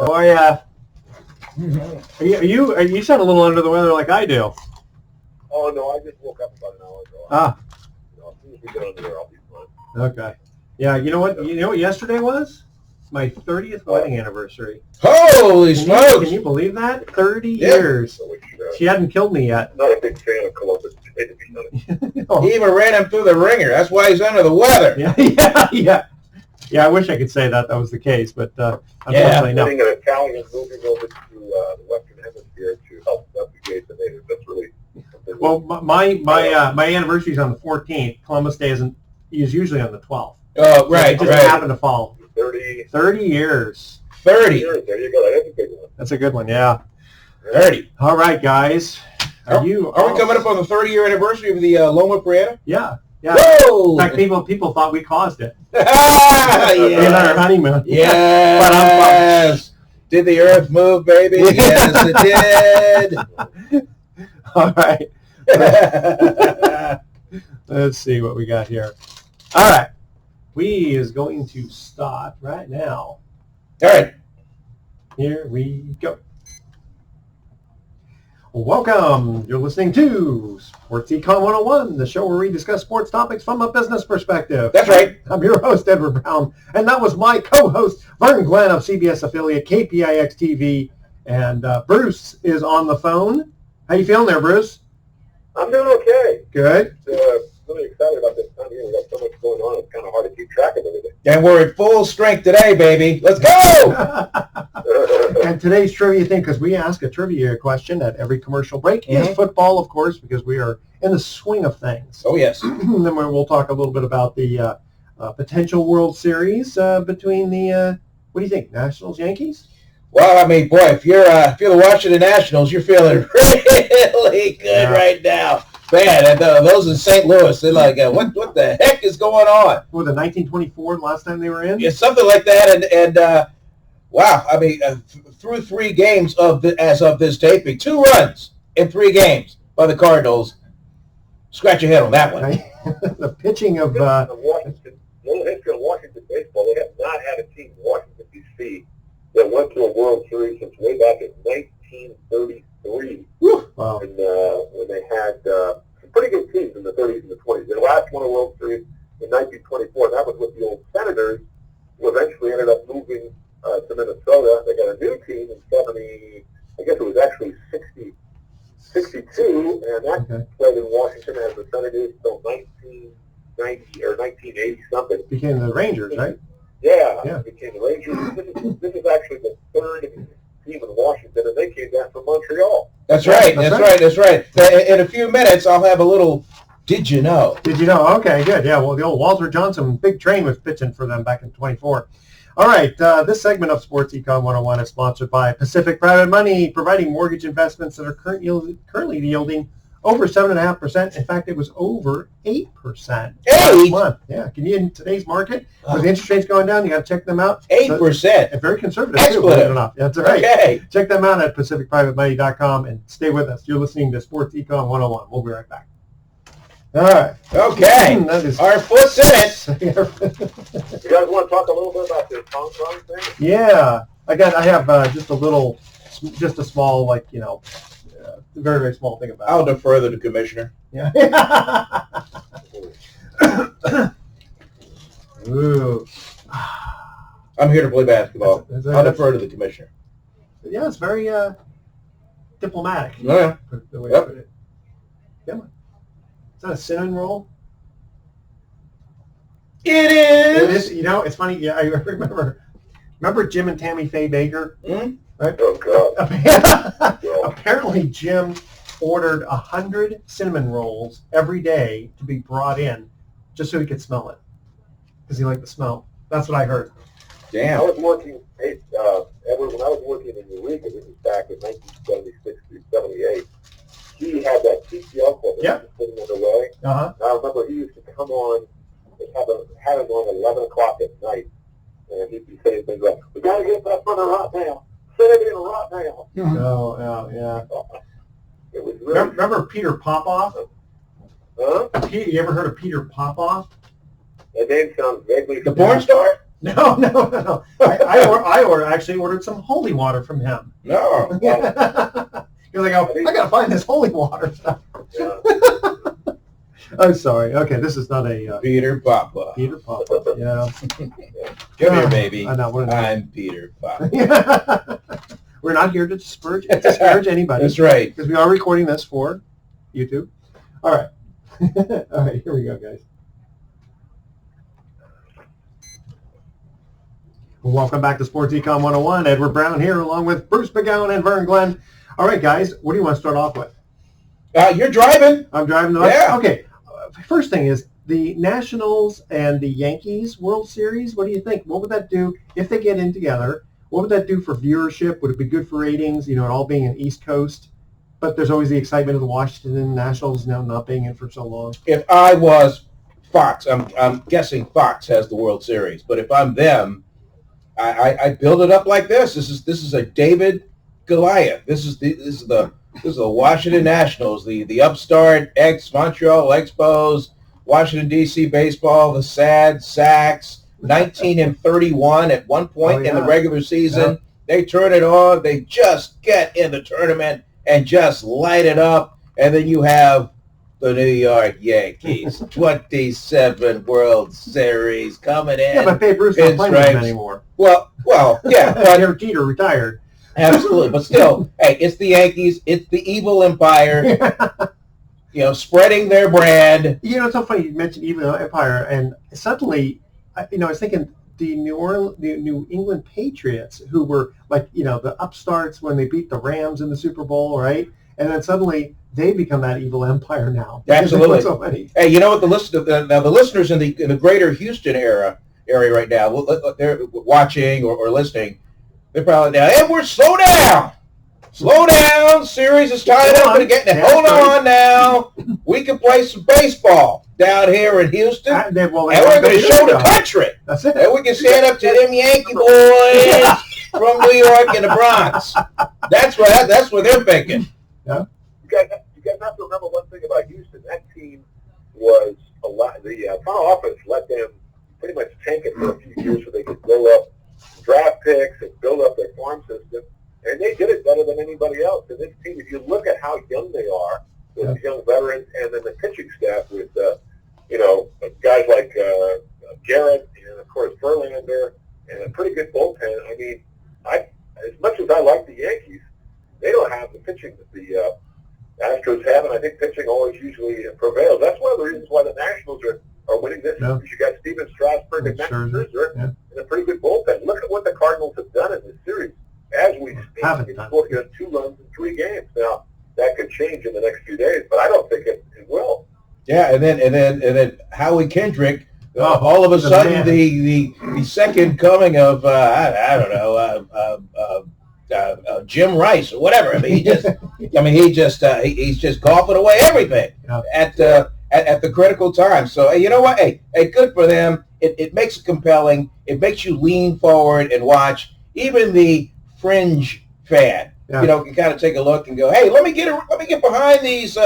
How are ya? You sound a little under the weather like I do. Oh, no, I just woke up about an hour ago. Ah. As soon as we get under there, I'll be fine. Okay. Yeah, you know what? You know what yesterday was? My 30th wedding anniversary. Holy smokes! Can you believe that? 30 years. Which, She hadn't killed me yet. not a big fan of Columbus. To be honest. He even ran him through the ringer. That's why he's under the weather. Yeah. Yeah, I wish I could say that was the case, but unfortunately, no. Getting an Italian moving over to the Western Hemisphere to help investigate the natives. That's really something. Well, my anniversary is on the 14th. Columbus Day is usually on the 12th. Oh, right, It just right. happened to fall. 30 years. 30. Years. There you go. That's a big one. That's a good one, yeah. 30. All right, guys. Are we coming up on the 30-year anniversary of the Loma Prieta? Yeah. Yeah. Whoa! In fact, people thought we caused it. Yeah. In our honeymoon. Yes. Did the earth move, baby? Yes, it did. All right. Let's see what we got here. All right. We is going to start right now. All right. Here we go. Welcome. You're listening to Sports Econ 101, the show where we discuss sports topics from a business perspective. That's right. I'm your host, Edward Brown, and that was my co-host, Vern Glenn of CBS affiliate KPIX TV, and Bruce is on the phone. How you feeling there, Bruce? I'm doing okay. Good. Really excited about this time of year. We got so much going on. It's kind of hard to keep track of everything. And we're at full strength today, baby. Let's go! And today's trivia thing, because we ask a trivia question at every commercial break, is football, of course, because we are in the swing of things. Oh, yes. And then we'll talk a little bit about the potential World Series between the, what do you think, Nationals, Yankees? Well, I mean, boy, if you're the Washington Nationals, you're feeling really good right now. Man, those in St. Louis, they're like, what the heck is going on? What, the 1924 last time they were in? Yeah, something like that. And wow, I mean, through 3 games as of this taping, 2 runs in 3 games by the Cardinals. Scratch your head on that one. The pitching of Washington, little history of Washington baseball. They have not had a team in Washington, D.C. that went to a World Series since way back in 1933. Wow. And when they had some pretty good teams in the 30s and the 20s. Their last won a World Series in 1924. That was with the old Senators, who eventually ended up moving to Minnesota. They got a new team in 70, I guess it was actually 62, and that played in Washington as the Senators until 1990 or 1980 something. Became the Rangers, right? Yeah. Became the Rangers. This is actually the 3rd team in Washington, and they came down from Montreal. That's right. In a few minutes, I'll have a little Did You Know? Did you know? Okay, good. Yeah, well, the old Walter Johnson big train was pitching for them back in 24. All right, this segment of Sports Econ 101 is sponsored by Pacific Private Money, providing mortgage investments that are currently yielding over 7.5%. In fact, it was over 8% last month. Yeah, can you, in today's market, with interest rates going down, you got to check them out. 8%. So, very conservative, too, believe it or not. That's right. Okay. Check them out at PacificPrivateMoney.com and stay with us. You're listening to Sports Econ 101. We'll be right back. All right. Okay. That is our foot's in it. You guys want to talk a little bit about this Hong Kong thing? Yeah. I have just a small, very, very small thing about it. I'll defer to the commissioner. Yeah. Ooh. I'm here to play basketball. I'll defer to the commissioner. Yeah, it's very diplomatic. Yeah. The way I put it. Come on. Is that a cinnamon roll? It is. It is. You know, it's funny. Yeah, I remember Jim and Tammy Faye Baker? Mm-hmm. Right? Oh, God. Apparently, Jim ordered 100 cinnamon rolls every day to be brought in just so he could smell it. Because he liked the smell. That's what I heard. Damn. I was working, Edward, when I was working in Eureka, this was back in 1976 through 78, he had that TCL club that was sitting in the way. Uh-huh. I remember he used to come on, had him on 11 o'clock at night, and he'd be saying things like, we got to get that brother right now. Send it in right now. Oh, yeah. It was really... Remember Peter Popoff? Huh? You ever heard of Peter Popoff? That name sounds vaguely... The porn star? No. Actually ordered some holy water from him. No. You're like, oh, I gotta find this holy water stuff. Yeah. I'm sorry. Okay, this is not a Peter Papa. Peter Papa. Yeah. Come here, baby. I know, what I'm Peter Papa. We're not here to disparage anybody. That's right. Because we are recording this for YouTube. All right. All right, here we go, guys. Welcome back to Sports Econ 101. Edward Brown here along with Bruce McGowan and Vern Glenn. All right, guys, what do you want to start off with? You're driving. I'm driving. Yeah. Okay. First thing is the Nationals and the Yankees World Series. What do you think? What would that do if they get in together? What would that do for viewership? Would it be good for ratings? You know, it all being an East Coast, but there's always the excitement of the Washington Nationals now not being in for so long. If I was Fox, I'm guessing Fox has the World Series, but if I'm them, I build it up like this. This is a David Goliath. This is the Washington Nationals, the upstart ex-Montreal Expos, Washington, D.C. baseball, the sad Sacks, 19-31 at one point in the regular season. Yeah. They turn it on. They just get in the tournament and just light it up. And then you have the New York Yankees, 27 World Series coming in. Yeah, but Babe Ruth's not playing with them anymore. Well, yeah. But Jeter retired. Absolutely, but still, hey, it's the Yankees. It's the evil empire. You know, spreading their brand. You know, it's so funny you mentioned evil empire, and suddenly, I was thinking the New England Patriots, who were like, the upstarts when they beat the Rams in the Super Bowl, right? And then suddenly they become that evil empire now. Absolutely. So many. Hey, you know what? The listeners in the greater Houston area right now, they're watching or listening. They're probably down. Hey, slow down. Slow down. Series is tied up and getting. Hold on now. We can play some baseball down here in Houston, and we're going to show the country. That's it. And we can stand up to them Yankee boys from New York and the Bronx. That's what they're thinking. Yeah. You guys have to remember one thing about Houston. That team was a lot. The front office let them pretty much tank it for a few years so they could build up draft picks and build up their farm system, and they did it better than anybody else. And this team, if you look at how young they are, with these young veterans, and then the pitching staff with guys like Garrett and of course Verlander, and a pretty good bullpen. I mean, as much as I like the Yankees, they don't have the pitching that the Astros have, and I think pitching always usually prevails. That's one of the reasons why the Nationals are winning this. Yeah. You got Steven Strasburg and Max Scherzer, and a pretty good bullpen. Look at what the Cardinals have done in this series. As we speak, it's scored 2 runs in 3 games. Now that could change in the next few days, but I don't think it will. Yeah, and then Howie Kendrick, all of a sudden the second coming of I don't know Jim Rice or whatever. I mean, he's just golfing away everything at the critical time. So you know what? Hey, good for them. It makes it compelling. It makes you lean forward and watch. Even the fringe fan, can kind of take a look and go, hey, let me get behind these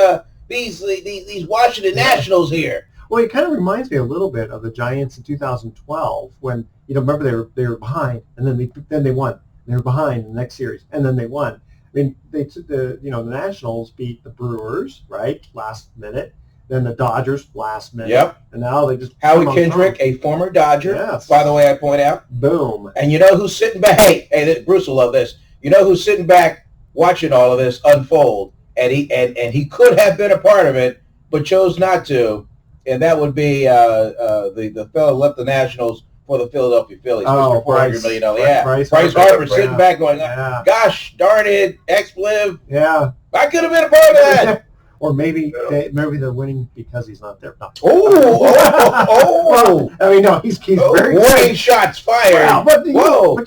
Washington Nationals here. Well, it kind of reminds me a little bit of the Giants in 2012 when remember they were behind and then they won. They were behind in the next series and then they won. I mean, they took the Nationals beat the Brewers right last minute, then the Dodgers last minute. Yep. And now they just Howie Kendrick, a former Dodger, by the way, I point out. Boom. And you know who's sitting back? Hey, Bruce will love this. You know who's sitting back watching all of this unfold, and he could have been a part of it, but chose not to, and that would be the fellow who left the Nationals for the Philadelphia Phillies, Mr. $400 million. Yeah, Bryce Harper sitting back going, gosh darn it, expletive. Yeah. I could have been a part of that. Or maybe they're winning because he's not there. No. Oh! Well, I mean, no, he's very warning shots fired. Wow, but you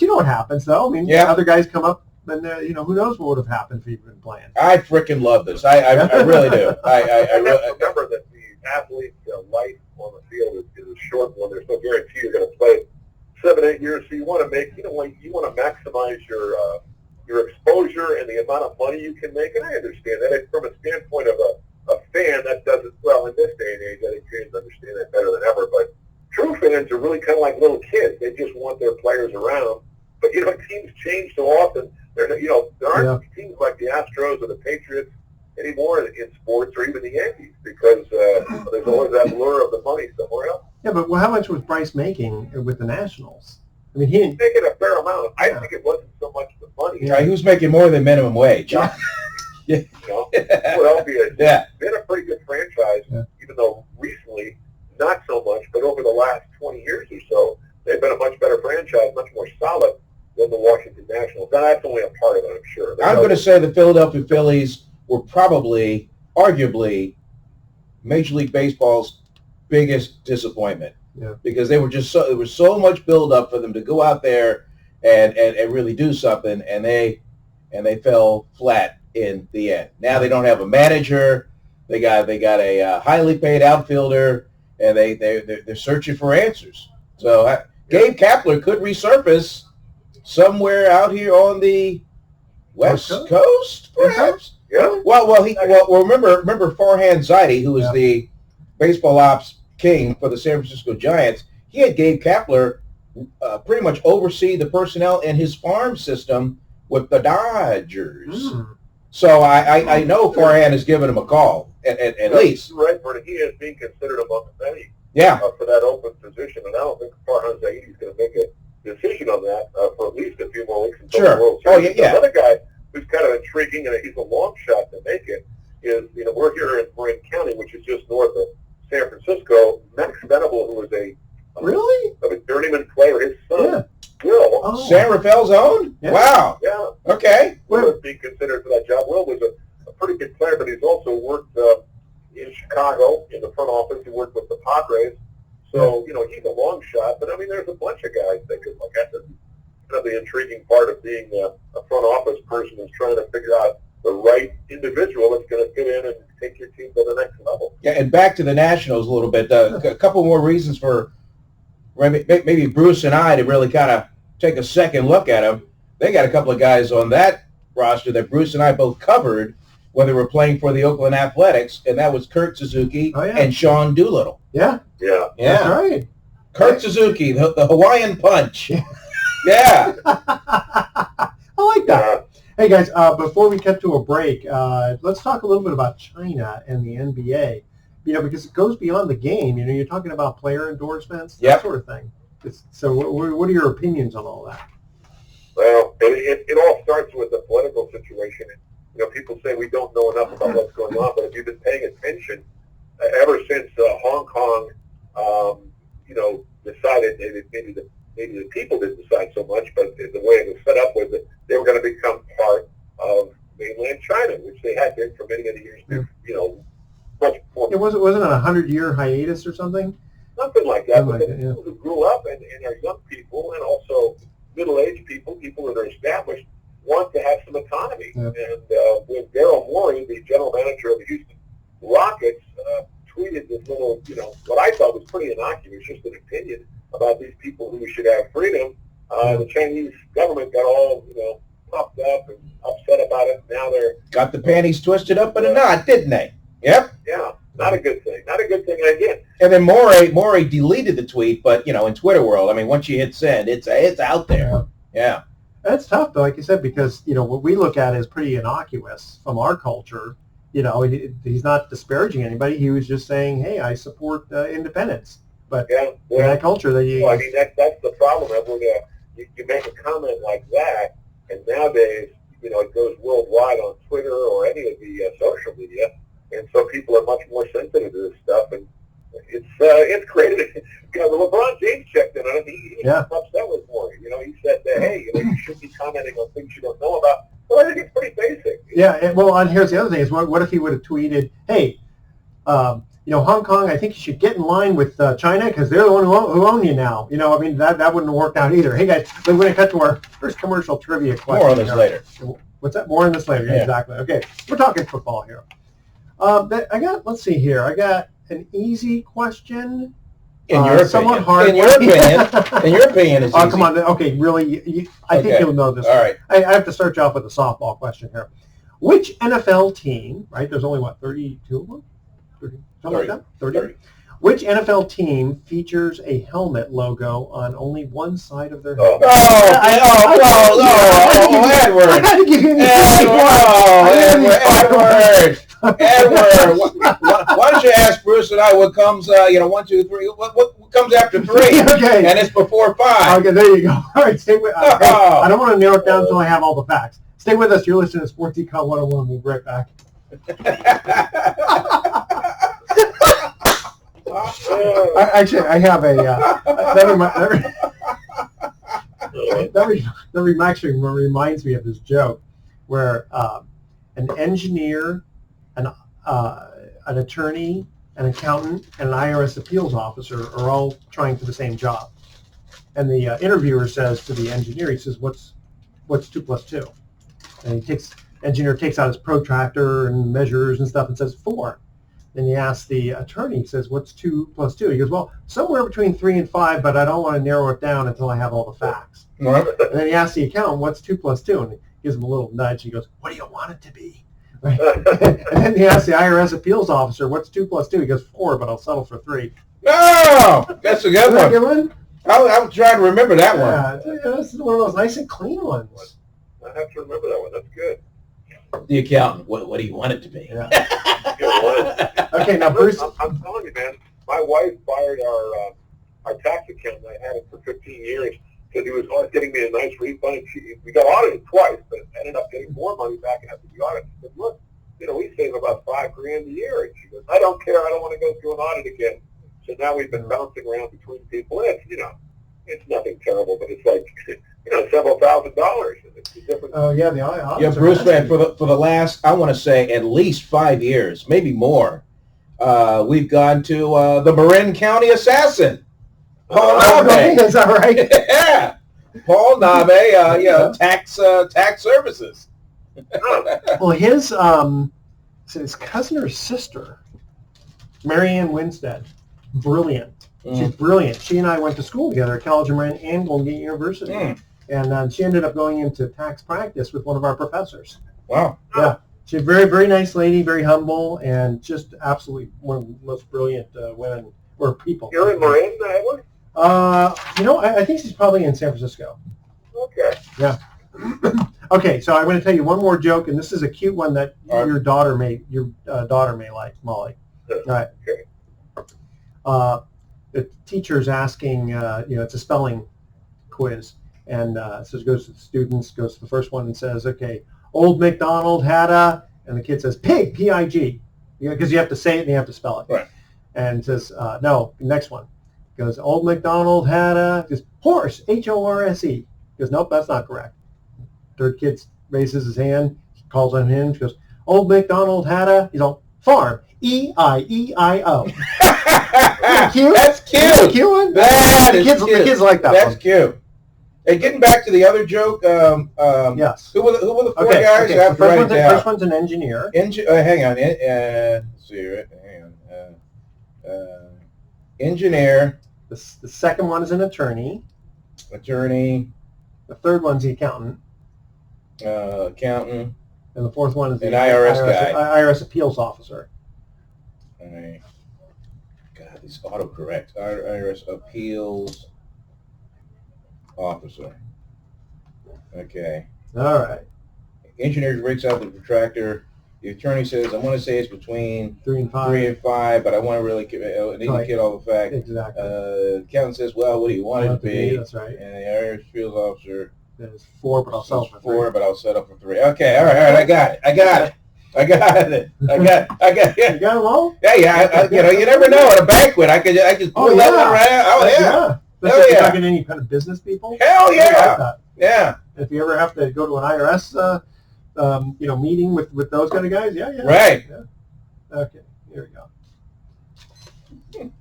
know what happens though. I mean, other guys come up, and who knows what would have happened if he'd been playing. I freaking love this. I really do. I really remember that the athlete's life on the field is a short one. There's no guarantee you're going to play 7-8 years. So you want to maximize your exposure and the amount of money you can make. And I understand that. From a standpoint of a fan, that doesn't, well, in this day and age, I think fans understand that better than ever. But true fans are really kind of like little kids. They just want their players around. But, teams change so often. There aren't teams like the Astros or the Patriots anymore in sports, or even the Yankees, because there's always that lure of the money somewhere else. Yeah, but how much was Bryce making with the Nationals? I mean, he didn't making a fair amount. I think it wasn't so much the money. Yeah, he was making more than minimum wage. Yeah. Philadelphia has been a pretty good franchise, even though recently not so much, but over the last 20 years or so, they've been a much better franchise, much more solid than the Washington Nationals. Now, that's only a part of it, I'm sure. I'm going to say the Philadelphia Phillies were probably, arguably, Major League Baseball's biggest disappointment. Yeah. Because there was so much build up for them to go out there and really do something, and they fell flat in the end. Now they don't have a manager. They got a highly paid outfielder, and they're searching for answers. So Gabe Kapler could resurface somewhere out here on the West Coast, perhaps. Yeah. Well, remember Farhan Zaidi, who was the baseball ops king for the San Francisco Giants. He had Gabe Kapler pretty much oversee the personnel in his farm system with the Dodgers. So I know Farhan has given him a call at least. Right, but he is being considered among the many. Yeah. For that open position, and I don't think Farhan Zaidi is going to make a decision on that for at least a few more weeks until the World Series. Oh yeah. Another guy who's kind of intriguing, and he's a long shot to make it, is we're here in Marin County, which is just north of San Francisco. Max Venable, who was a journeyman player, his son Will. San Rafael's own? Yeah. Wow. Yeah. Okay. Will is being considered for that job. Will was a pretty good player, but he's also worked in Chicago in the front office. He worked with the Padres. So, he's a long shot. But, I mean, there's a bunch of guys that could look at this. Kind of the intriguing part of being a front office person is trying to figure out the right individual that's going to fit in and take your team to the next level. Yeah, and back to the Nationals a little bit. A couple more reasons for maybe Bruce and I to really kind of take a second look at them. They got a couple of guys on that roster that Bruce and I both covered when they were playing for the Oakland Athletics, and that was Kurt Suzuki and Sean Doolittle. Yeah. That's right. Kurt Suzuki, the Hawaiian Punch. Yeah. I like that. Hey, guys, before we cut to a break, let's talk a little bit about China and the NBA, because it goes beyond the game. You're talking about player endorsements, that sort of thing. So what are your opinions on all that? Well, it all starts with the political situation. People say we don't know enough about what's going on, but if you've been paying attention, ever since Hong Kong, decided maybe the people didn't decide so much, but the way it was set up was that they were going to become part of mainland China, which they had been for many years. Much before. It wasn't a 100-year hiatus or something. Something like that. But people who grew up and are young people, and also middle-aged people that are established, want to have some autonomy. Yeah. And when Daryl Morey, the general manager of the Houston Rockets, tweeted this little, what I thought was pretty innocuous, just an opinion about these people who should have freedom, the Chinese government got all, puffed up and upset about it. Now they're... Got the panties twisted up in a knot, didn't they? Yep. Yeah, not a good thing. Not a good thing again. And then Morey deleted the tweet, but, in Twitter world, I mean, once you hit send, it's out there. Yeah. That's tough, though, like you said, because, what we look at is pretty innocuous from our culture. He's not disparaging anybody. He was just saying, hey, I support independence. But in that culture, that's the problem. You make a comment like that, and nowadays, it goes worldwide on Twitter or any of the social media, and so people are much more sensitive to this stuff, and it's created. LeBron James checked in on it. He was upset with Morey. He said that, hey, you should be commenting on things you don't know about. Well, I think it's pretty basic. Yeah, and here's the other thing is, what if he would have tweeted, hey, Hong Kong, I think you should get in line with China because they're the one who own you now. That wouldn't have worked out either. Hey, guys, we're going to cut to our first commercial trivia question. More on this later. What's that? More on this later. Yeah. Exactly. Okay, we're talking football here. Let's see here. I got an easy question. In your opinion. Somewhat hard. In your opinion, it's easy. Come on. Okay, really, I think you'll know this. All right. I have to start you off with a softball question here. Which NFL team, right, there's only, 32 of them? 30, something like that? 30. Which NFL team features a helmet logo on only one side of their Oh. helmet? Edward. I had to give you Edward. Why don't you ask Bruce and I what comes, 1, 2, 3, what comes after 3? Okay. And it's before 5. Okay, there you go. All right, stay with I don't want to narrow it down until I have all the facts. Stay with us. You're listening to Sports Econ 101. We'll be right back. I have a that actually reminds me of this joke where an engineer, an attorney, an accountant, and an IRS appeals officer are all trying for the same job. And the interviewer says to the engineer, he says, "What's 2 plus 2?" And engineer takes out his protractor and measures and stuff and says 4. Then he asks the attorney, he says, "What's 2 plus 2?" He goes, "Well, somewhere between 3 and 5, but I don't want to narrow it down until I have all the facts." Right. And then he asks the accountant, "What's 2 plus 2?" And he gives him a little nudge. He goes, "What do you want it to be?" Right? And then he asks the IRS appeals officer, "What's 2 plus 2?" He goes, 4, but I'll settle for 3. Oh, that's a good Isn't that a one. good one? I'm trying to remember that one. Yeah, this is one of those nice and clean ones. I have to remember that one. That's good. The accountant, what do you want it to be? Yeah. Good one. Okay, now Bruce. I'm telling you, man, my wife fired our tax accountant. I had him for 15 years because he was always getting me a nice refund. We got audited twice, but ended up getting more money back after the audit. She said, "Look, we save about $5,000 a year." And she goes, "I don't care. I don't want to go through an audit again." So now we've been bouncing around between people. It's nothing terrible, but it's like several $1,000s. It's a different. Oh yeah, the audits. Yeah, Bruce, man, for the last, I want to say, at least 5 years, maybe more, we've gone to the Marin County assassin, Paul Nabe. Is that right? Yeah, Paul Nabe, tax services. Well, his cousin or sister, Marianne Winstead, brilliant. She's brilliant. She and I went to school together at College of Marin and Golden Gate University. And she ended up going into tax practice with one of our professors. Wow. Yeah. She's a very, very nice lady, very humble, and just absolutely one of the most brilliant women or people. You're in Marin, Edward? I think she's probably in San Francisco. Okay. Yeah. Okay, so I'm going to tell you one more joke, and this is a cute one that your daughter may like, Molly. All right. Okay. The teacher's asking, it's a spelling quiz, and so it goes to the students, goes to the first one and says, "Okay, Old MacDonald had a," and the kid says, "Pig, P-I-G," because you have to say it and you have to spell it. Right. And it says, "No, next one." Goes, "Old MacDonald had a," goes, "Horse, H-O-R-S-E." Goes, "Nope, that's not correct." Third kid raises his hand, calls on him, she goes, "Old MacDonald had a," he's all, "farm, E-I-E-I-O." Cute? That's cute. That's a cute one. That is cute. The kids like that That's one. cute. Hey, getting back to the other joke. Yes. Who were the 4 guys? Okay. I have to write it down. First one's an engineer. Hang on. Let's see. Hang on. Engineer. The second one is an attorney. Attorney. The third one's the accountant. Accountant. And the fourth one is the An IRS guy. IRS appeals officer. All right. God, this autocorrect. IRS appeals officer. Okay. All right. Engineer breaks out the protractor. The attorney says, "I want to say it's between 3 and 5. 3 and 5, but I want to really get all the facts." Exactly. Accountant says, "Well, what do you want it to be?" That's right. And the IRS appeals officer That is 4, but I'll settle for 3. 4, but I'll set up for 3. Okay, all right, I got it. I got it. Yeah. You got them all? Yeah. You never know at a banquet. I could pull that one right out. Oh yeah. Especially if you're talking to any kind of business people. Hell Like yeah. that. Yeah. If you ever have to go to an IRS, meeting with those kind of guys, yeah. Right. Yeah. Okay, here we go.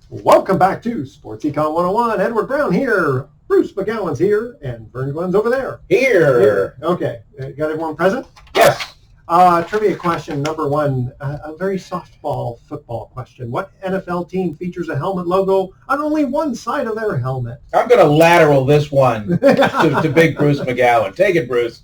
Welcome back to Sports Econ 101. Edward Brown here. Bruce McGowan's here, and Vern Glenn's over there. Here. Okay, got everyone present? Yes. Trivia question number 1, a very softball football question. What NFL team features a helmet logo on only one side of their helmet? I'm going to lateral this one to big Bruce McGowan. Take it, Bruce.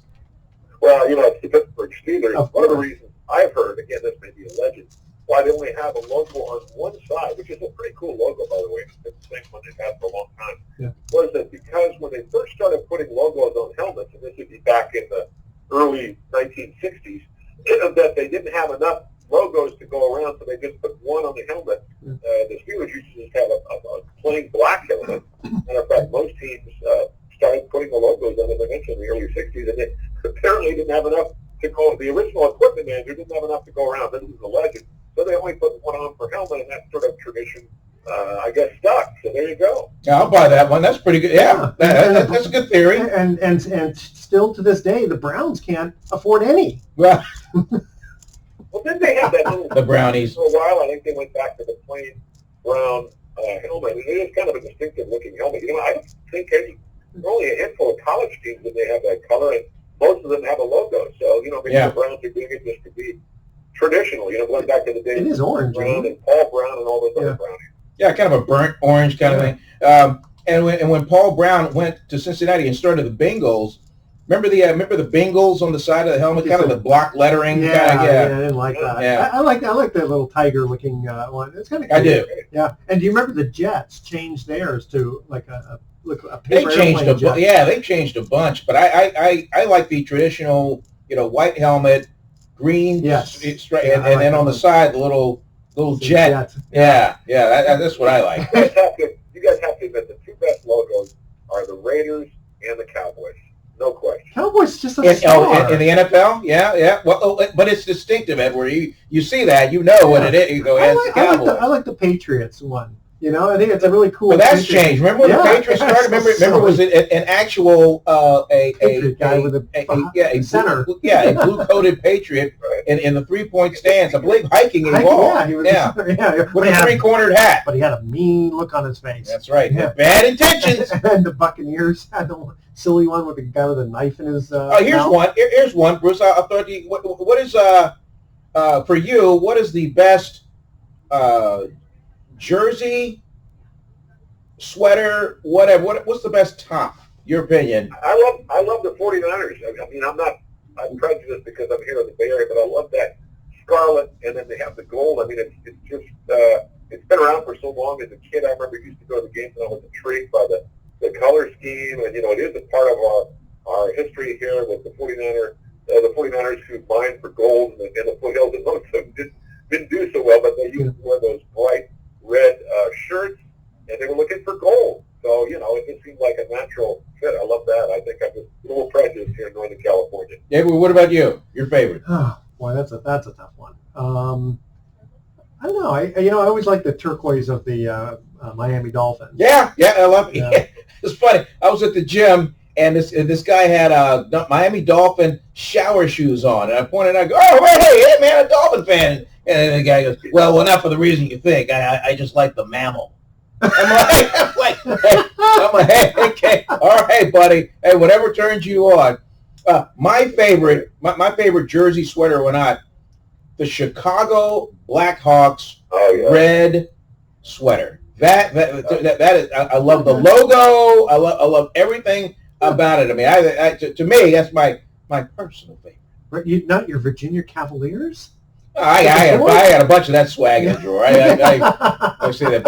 Well, it's the Pittsburgh Steelers. One of the reasons I've heard, again, this may be a legend, why they only have a logo on one side, which is a pretty cool logo, by the way. It's the same one they've had for a long time. Yeah. Was that because when they first started putting logos on helmets, and this would be back in the early 1960s, that they didn't have enough logos to go around, so they just put one on the helmet. The Steelers used to just have a plain black helmet. Matter of fact, most teams started putting the logos on, as I mentioned, in the early 60s, and they apparently didn't have enough to go. The original equipment manager didn't have enough to go around. This is a legend. So they only put one on per helmet, and that sort of tradition, I guess, stuck. So there you go. Yeah, I'll buy that one. That's pretty good. Yeah, that's a good theory. And still to this day, the Browns can't afford any. Well, didn't they have that little the Brownies for a while? I think they went back to the plain brown helmet. It is kind of a distinctive looking helmet. You know, I don't think there are only a handful of college teams that they have that color, and most of them have a logo. So, you know, maybe the Browns are doing it just to be traditional, you know, going back to the days. It is orange, Brown and Paul Brown and all those other brownies. Yeah, kind of a burnt orange kind of thing. And when Paul Brown went to Cincinnati and started the Bengals, remember the Bengals on the side of the helmet, kind of the block lettering. Yeah, I didn't like that. Yeah. I like that little tiger looking one. It's kind of cool. I do. Yeah, and do you remember the Jets changed theirs to like a They paper changed airplane jet? Yeah, they changed a bunch, but I like the traditional, you know, white helmet, green, and then on the side the little jet. Yeah, that's what I like. You guys have to admit the two best logos are the Raiders and the Cowboys. No question. Cowboys just a star. In the NFL, yeah. Well, but it's distinctive, Edward. You see that, you know what it is. You go, I like the Patriots one. You know, I think it's a really cool. But that's changed. Remember when the Patriots started? Remember was it an actual Patriot guy with a center? A blue coated Patriot in the 3-point stance. I believe hiking involved. Yeah, he was with a 3-cornered hat. But he had a mean look on his face. That's right. Yeah. Bad intentions. And the Buccaneers had the silly one with the guy with a knife in his. Here's mouth. one. Here's one, Bruce. I'll throw it to you. What is for you? What is the best jersey, sweater, whatever? What's the best top? Your opinion? I love the 49ers. I mean, I'm prejudiced because I'm here in the Bay Area, but I love that scarlet, and then they have the gold. I mean, it's just it's been around for so long. As a kid, I remember used to go to the games, and I was intrigued by the color scheme, and you know, it is a part of our history here with the 49ers who mined for gold in the foothills, and most of them didn't do so well, but they used to wear those bright red shirts, and they were looking for gold. So, you know, it just seemed like a natural fit. I love that. I think I'm just a little prejudiced here in Northern California. David, what about you? Your favorite? Oh, boy, that's a tough one. I don't know. I always like the turquoise of the Miami Dolphins. Yeah, I love it. Yeah. It's funny. I was at the gym, and this guy had Miami Dolphin shower shoes on, and I pointed out, I go, "Oh, hey, man, a Dolphin fan." And the guy goes, well, not for the reason you think. I just like the mammal. I'm like, hey, okay, all right, buddy. Hey, whatever turns you on. My favorite jersey sweater or not, the Chicago Blackhawks red sweater. That is, I love the logo. I love everything about it. I mean, to me, that's my personal favorite. Right, not your Virginia Cavaliers? I got a bunch of that swag in the drawer. I say that,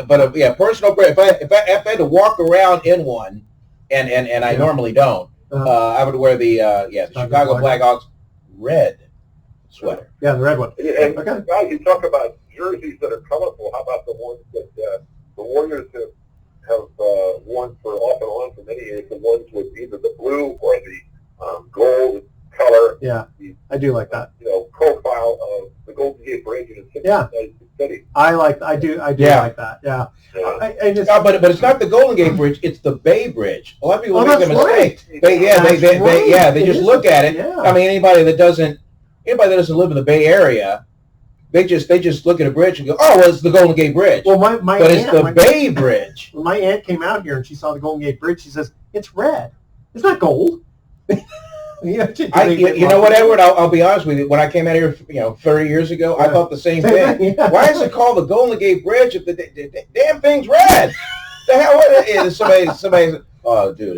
but personal. If I had to walk around in one, and I normally don't, I would wear the Chicago Blackhawks red sweater. Yeah, the red one. And guys, you talk about jerseys that are colorful. How about the ones that the Warriors have worn for off and on for many years? The ones with either the blue or the gold color. Yeah, I do like that. You know, profile of the Golden Gate Bridge in the city. I do like that. Yeah. But it's not the Golden Gate Bridge; it's the Bay Bridge. A lot of people make the mistake. Right. They just look at it. Yeah. I mean, anybody that doesn't live in the Bay Area, they just look at a bridge and go, "Oh, well, it's the Golden Gate Bridge." Well, it's the Bay Bridge. When my aunt came out here and she saw the Golden Gate Bridge, she says, "It's red. It's not gold." You know what, Edward? I'll be honest with you. When I came out here, 30 years ago, I thought the same thing. Yeah. Why is it called the Golden Gate Bridge if the damn thing's red? The hell? What is somebody? Oh, dude,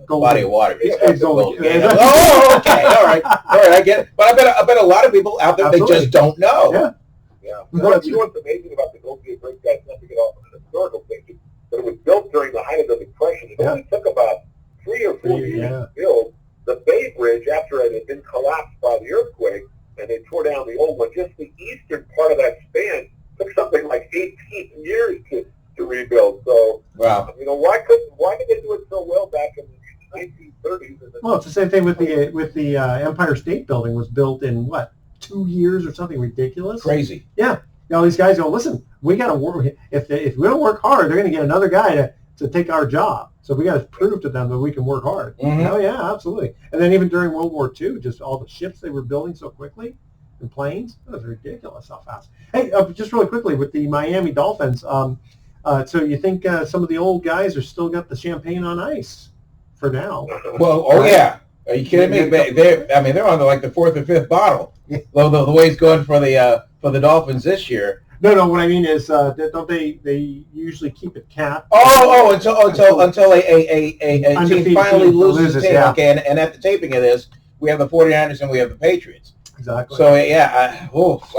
body of water. It's Golden Gate. Oh, okay, all right. I get it. But I bet a lot of people out there they just don't know. Yeah. now. You know what's amazing about the Golden Gate Bridge, guys, not to get off on an historical thing, but it was built during the height of the Depression. It only took about 3 or 4 years to build. The Bay Bridge, after it had been collapsed by the earthquake, and they tore down the old one, just the eastern part of that span took something like 18 years to rebuild. So, wow. You know, why did they do it so well back in the 1930s? Well, it's the same thing with the Empire State Building was built in what, 2 years or something ridiculous? Crazy. Yeah. You know, these guys go, listen, we got to work. If we don't work hard, they're going to get another guy to take our job. So we got to prove to them that we can work hard. Mm-hmm. Oh yeah, absolutely. And then even during World War II, just all the ships they were building so quickly and planes, it was ridiculous how fast. Hey, just really quickly with the Miami Dolphins. So you think some of the old guys are still got the champagne on ice for now? Well, yeah. Are you kidding me? They're on the 4th or 5th bottle. Though the way it's going for the Dolphins this year. No. What I mean is, don't they usually keep it capped? Until a team finally loses a team. Yeah. Okay, and at the taping of this, we have the 49ers and we have the Patriots. Exactly. So yeah, let's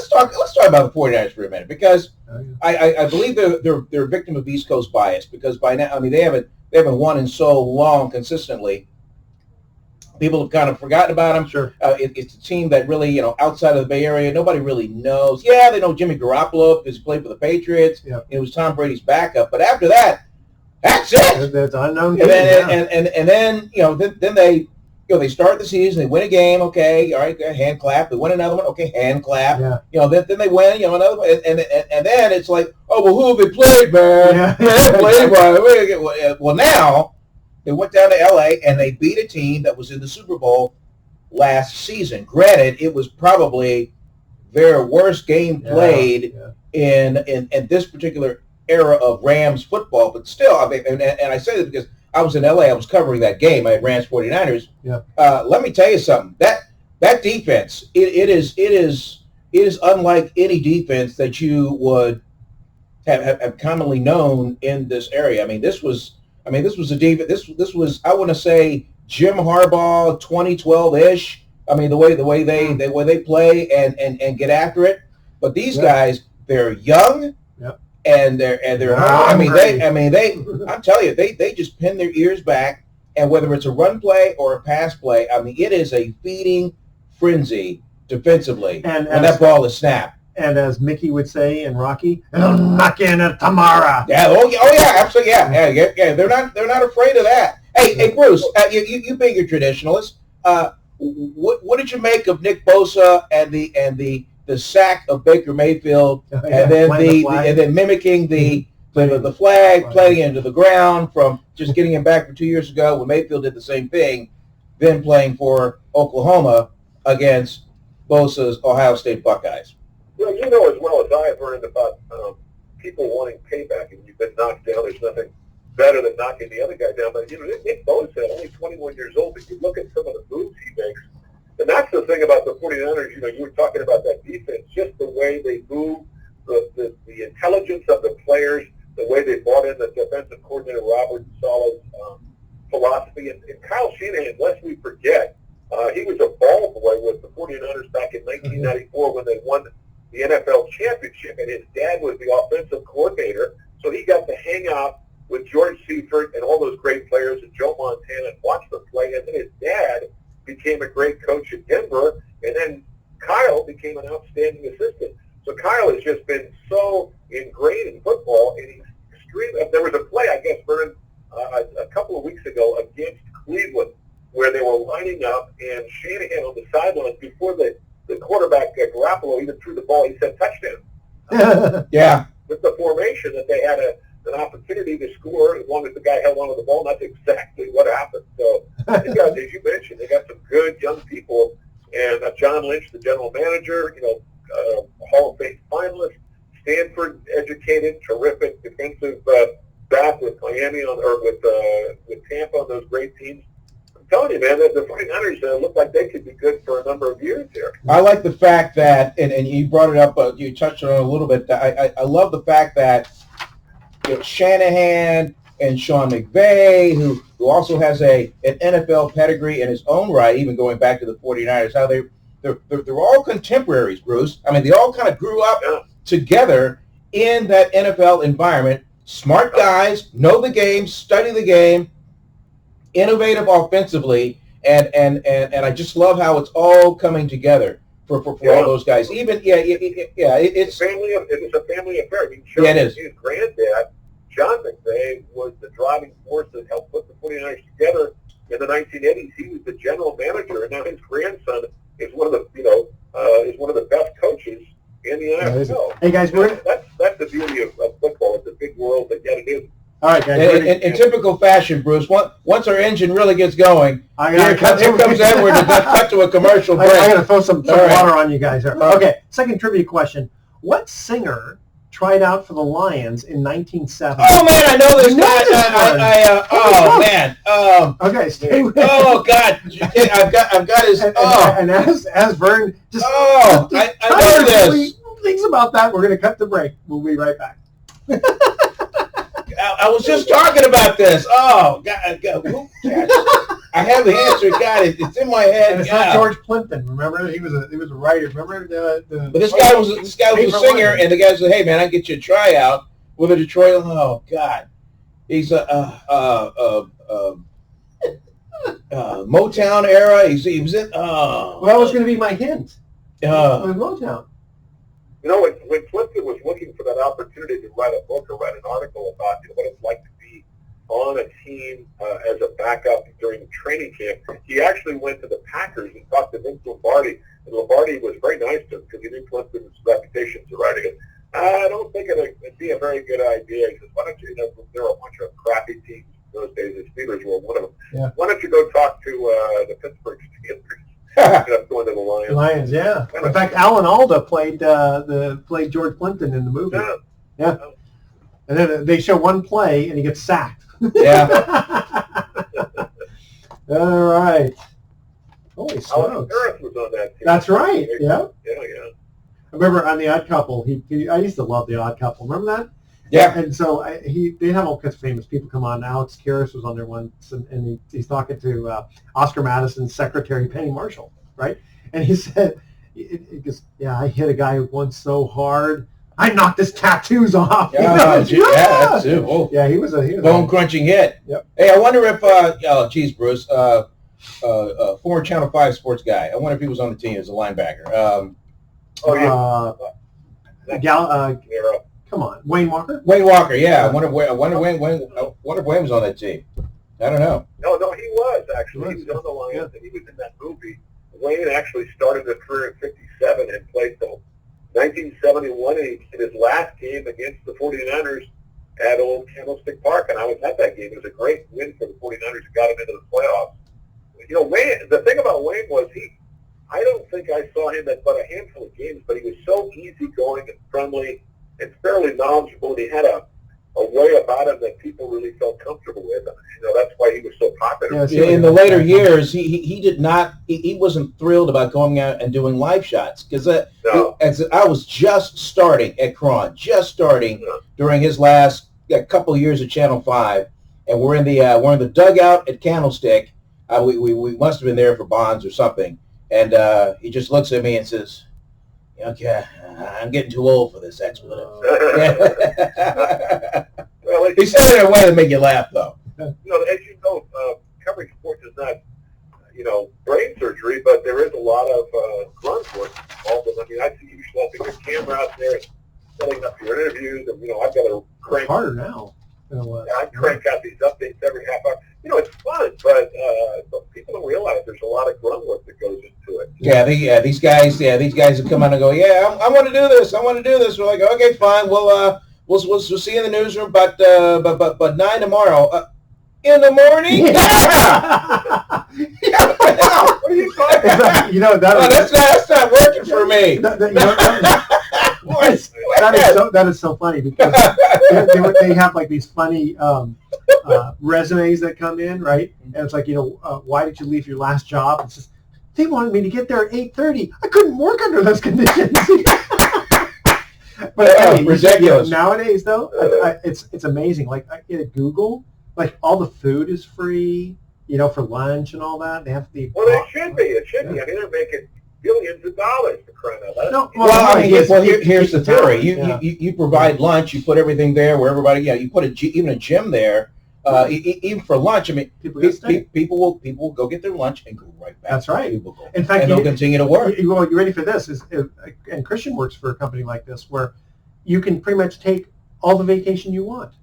talk about the 49ers for a minute, because I believe they're a victim of East Coast bias, because by now, I mean, they haven't won in so long consistently. People have kind of forgotten about them. Sure. It's a team that really, you know, outside of the Bay Area, nobody really knows. Yeah, they know Jimmy Garoppolo because he played for the Patriots. Yep. It was Tom Brady's backup. But after that, that's it. That's unknown. And then then they start the season, they win a game, okay, all right, hand clap. They win another one, okay, hand clap. Yeah. Then they win, another one, and then it's like, oh, well, who have they played, man? Yeah. They played, well, now they went down to L.A. and they beat a team that was in the Super Bowl last season. Granted, it was probably their worst game played in this particular era of Rams football, but still, I mean, and I say this because I was in L.A., I was covering that game. I had Rams 49ers. Yeah. Let me tell you something. That defense, it is unlike any defense that you would have commonly known in this area. I mean, this was a defense. This was, I want to say, Jim Harbaugh 2012-ish. I mean, the way they play and get after it. But these guys, they're young. And they're I'm telling you, they just pin their ears back, and whether it's a run play or a pass play, I mean, it is a feeding frenzy defensively when that ball is snapped. And as Mickey would say in Rocky, knocking at Tamara. Yeah, yeah, absolutely, yeah. They're not afraid of that. Hey, Bruce, you being a traditionalist, what did you make of Nick Bosa and the sack of Baker Mayfield, and then mimicking the flag, playing it into the ground from just getting him back from 2 years ago when Mayfield did the same thing, then playing for Oklahoma against Bosa's Ohio State Buckeyes? Well, you know as well as I have learned about people wanting payback, and you've been knocked down. There's nothing better than knocking the other guy down. But Nick Bosa, only 21 years old, if you look at some of the moves he makes. And that's the thing about the 49ers. You were talking about that defense, just the way they move, the intelligence of the players, the way they brought in the defensive coordinator, Robert Saleh's philosophy. And Kyle Shanahan, lest we forget, he was a ball boy with the 49ers back in 1994 when they won the NFL championship, and his dad was the offensive coordinator. So he got to hang out with George Seifert and all those great players and Joe Montana and watch them play. And then his dad became a great coach in Denver, and then Kyle became an outstanding assistant. So Kyle has just been so ingrained in football, and he's extremely. There was a play, I guess, Vern, a couple of weeks ago against Cleveland where they were lining up, and Shanahan on the sidelines before the quarterback Garoppolo even threw the ball, he said touchdown. Yeah. With the formation that they had an opportunity to score as long as the guy held onto the ball. That's exactly what happened. So, you guys, as you mentioned, they got some good young people. And John Lynch, the general manager, Hall of Fame finalist, Stanford educated, terrific defensive back with Miami with Tampa on those great teams. I'm telling you, man, the 49ers look like they could be good for a number of years here. I like the fact that, and you brought it up, you touched on it a little bit. I love the fact that Shanahan and Sean McVay, who also has an NFL pedigree in his own right, even going back to the 49ers, how they're all contemporaries, Bruce. I mean, they all kind of grew up Yeah. together in that NFL environment. Smart guys, know the game, study the game, innovative offensively, and I just love how it's all coming together for all those guys. Even it's family. It was a family affair. I mean, Yeah, it is. His granddad, John McVay, was the driving force that helped put the 49ers together in the 1980s. He was the general manager, and now his grandson is one of the best coaches in the NFL. Hey guys, That's the beauty of football. It's a big world that yet it is. all right, guys. in typical fashion, Bruce. Once our engine really gets going, Here comes Edward to cut to a commercial break. I got to throw some All right. water on you guys here. Okay, second trivia question. What singer tried out for the Lions in 1970? Oh man, I know this You know guy. this one. Oh man. Okay, stay with Oh God, I've got his. and as Vern just, Oh, just I know this. Things about that. We're going to cut the break. We'll be right back. I was just talking about this. Oh God, I have the answer. God, it's in my head. And it's not George Plimpton. Remember, he was a writer. Remember the But this guy was a singer, and the guy said, "Hey man, I can get you a tryout with a Detroit." Oh God, he's Motown era. He was in. Well, that was going to be my hint. With Motown. You know, when Plimpton was looking for that opportunity to write a book or write an article about what it's like to be on a team as a backup during training camp, he actually went to the Packers and talked to Vince Lombardi, and Lombardi was very nice to him because he knew Plimpton's reputation for writing it. I don't think it'd be a very good idea. He says, why don't you, there were a bunch of crappy teams in those days. The Steelers were one of them. Yeah. Why don't you go talk to the Pittsburgh Steelers? Ended up going to the Lions. Lions, yeah. In fact, Alan Alda played George Plimpton in the movie. Yeah. And then they show one play, and he gets sacked. Yeah. All right. Holy Alex smokes. Harris was on that team. That's right. Yeah. Yeah. I remember on The Odd Couple. I used to love The Odd Couple. Remember that? Yeah. And so they have all kinds of famous people come on. Alex Karras was on there once, and he's talking to Oscar Madison's secretary, Penny Marshall, right? And he said, he goes, yeah, I hit a guy once so hard, I knocked his tattoos off. Yeah, that's it. Oh. Yeah, he was a bone crunching hit. Yep. Hey, I wonder if Bruce, former Channel 5 sports guy. I wonder if he was on the team as a linebacker. Come on, Wayne Walker. Wayne Walker, yeah. I wonder if Wayne was on that team. I don't know. No, he was actually. He was on the Lions, and he was in that movie. Wayne actually started his career in '57 and played till 1971. And in his last game against the 49ers at Old Candlestick Park, and I was at that game. It was a great win for the 49ers and got him into the playoffs. You know, Wayne. The thing about Wayne was I don't think I saw him at but a handful of games, but he was so easygoing and friendly and fairly knowledgeable, and he had a way about him that people really felt comfortable with. And, that's why he was so popular. Yeah, in the later years, he wasn't thrilled about going out and doing live shots because I was just starting at Cron, during his last couple of years at Channel 5, and we're in the dugout at Candlestick. We must have been there for Bonds or something, and he just looks at me and says, "Okay, I'm getting too old for this expletive." Well, He said it in a way that made you laugh, though. as you know, covering sports is not, brain surgery, but there is a lot of grunt work involved. I mean, I see you schlepping your camera out there and setting up your interviews, and I've got to crank. It's harder now. I crank out these updates every half hour. It's fun, but people don't realize there's a lot of grunt work that goes into it. These guys have come out and go, yeah, I want to do this. We're like, okay, fine. We'll see you in the newsroom, but 9 tomorrow. In the morning? What are you talking about? That's not working for me. That is so funny because they have like these funny resumes that come in, right? And it's like, why did you leave your last job? It's just, they wanted me to get there at 8:30. I couldn't work under those conditions. But anyway, ridiculous. Nowadays, though, it's amazing. Like at Google, like all the food is free, for lunch and all that. They have the Well, it should be. I mean, they're making billions of dollars for crying out loud. No, Well, I mean, Yes, here's the theory. yeah. You provide lunch, you put everything there where everybody, you put even a gym there. Even for lunch, I mean, People get stay. people will go get their lunch and go right back. That's to the right. cubicle. In fact, and they'll continue to work. Well, you ready for this? And Christian works for a company like this where you can pretty much take all the vacation you want.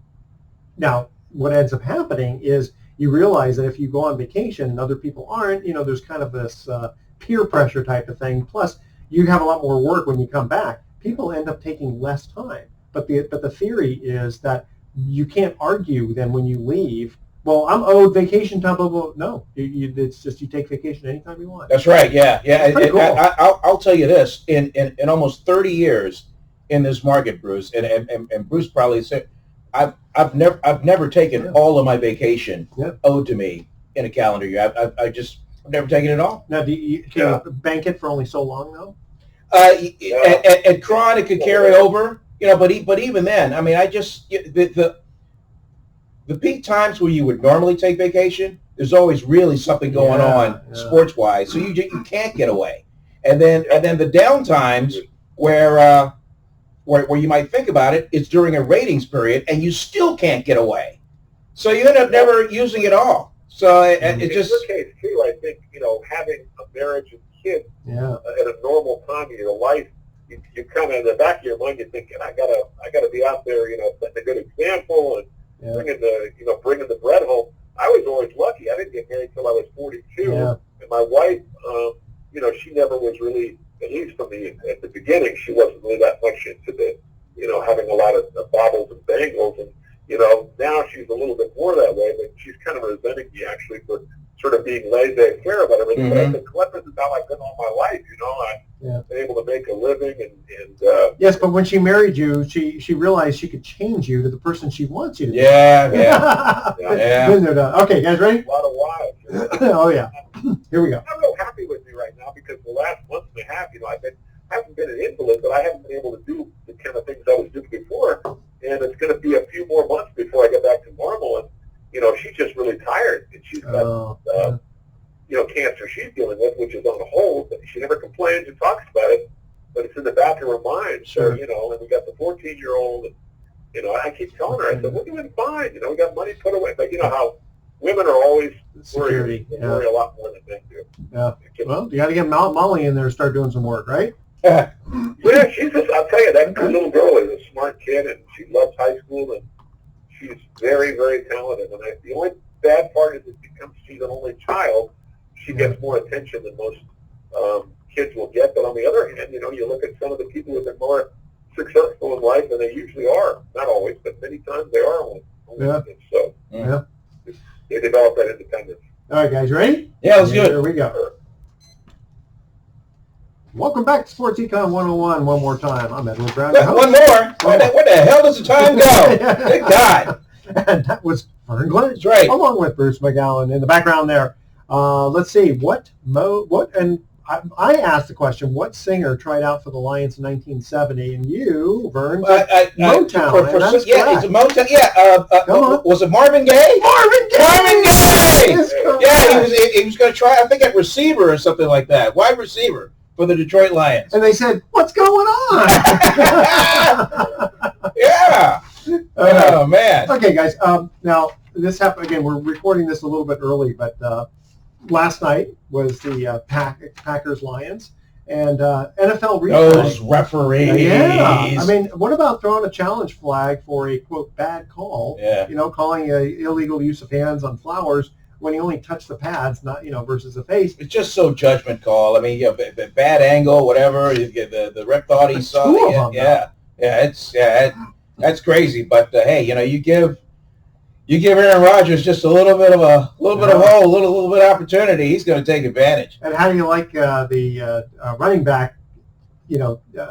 Now, what ends up happening is you realize that if you go on vacation and other people aren't, there's kind of this peer pressure type of thing. Plus, you have a lot more work when you come back. People end up taking less time. But the theory is that you can't argue then when you leave. Well, I'm owed vacation time. Blah, blah. No, it's just you take vacation anytime you want. That's right. Yeah. Pretty cool. I'll tell you this: in almost 30 years in this market, Bruce, and Bruce probably said, I've never taken all of my vacation owed to me in a calendar year. I've never taken it all. Now, can you bank it for only so long though? At Cron, it could carry over. But even then, I mean, the peak times where you would normally take vacation, there's always really something going on sports wise, so you can't get away. And then the down times where you might think about it, it's during a ratings period, and you still can't get away. So you end up never using it all. So it just in your case too, I think having a marriage and kids at a normal time in your life. You kind of in the back of your mind, you're thinking, I gotta be out there, setting a good example and bringing the bread home. I was always lucky. I didn't get married until I was 42, and my wife, she never was really, at least for me at the beginning, she wasn't really that much into the, having a lot of baubles and bangles, and now she's a little bit more that way, but she's kind of resenting me actually for sort of being laissez-faire about everything. Mm-hmm. But I said, Columbus is how I've been all my life, I've been able to make a living and yes, but when she married you, she realized she could change you to the person she wants you to be. Yeah. Been there, done. Okay, guys, ready? a lot of wives. Oh yeah. Here we go. I'm real happy with me right now because the last month and a half, I haven't been an invalid, but I haven't been able to do the kind of things I was doing before. And it's going to be a few more months before I get back to normal. And she's just really tired, and she's got cancer she's dealing with, which is on hold. But she never complains or talks about it, but it's in the back of her mind. Sure. So and we got the 14-year-old, and I keep telling her, I said, we're doing fine. We got money put away, but how women are always Security. worry a lot more than men do. Yeah. Well, you got to get Molly in there and start doing some work, right? Yeah, she's just, I'll tell you, that little girl is a smart kid, and she loves high school, and she's very, very talented. And the only bad part is because she's an only child, she gets more attention than most kids will get. But on the other hand, you look at some of the people who have been more successful in life, and they usually are. Not always, but many times they are only kids. So they develop that independence. All right, guys, ready? Yeah, let's do it. Here we go. Welcome back to Sports Econ 101 one more time. I'm Edward Brown. One more. Where the hell does the time go? Good God. And that was Vern Glenn. That's right. Along with Bruce McGowan in the background there. Let's see. I asked the question, what singer tried out for the Lions in 1970? And you, Vern, Motown. It's Motown. Yeah. Come on. Was it Marvin Gaye? Marvin Gaye! Marvin Gaye! Is correct. Yeah, he was going to try, I think, at receiver or something like that. Wide receiver for the Detroit Lions. And they said, what's going on? Yeah. Oh, man. Okay, guys. Now, this happened, again, we're recording this a little bit early, but last night was the Packers-Lions, and NFL replay. Those referees. Yeah. I mean, what about throwing a challenge flag for a, quote, bad call? Yeah. Calling a illegal use of hands on Flowers when he only touched the pads, not, versus the face. It's just so judgment call. I mean, bad angle, whatever. The rep thought he saw it. That's crazy. But hey, you give Aaron Rodgers just a little bit of hole, a little bit of opportunity. He's going to take advantage. And how do you like the running back,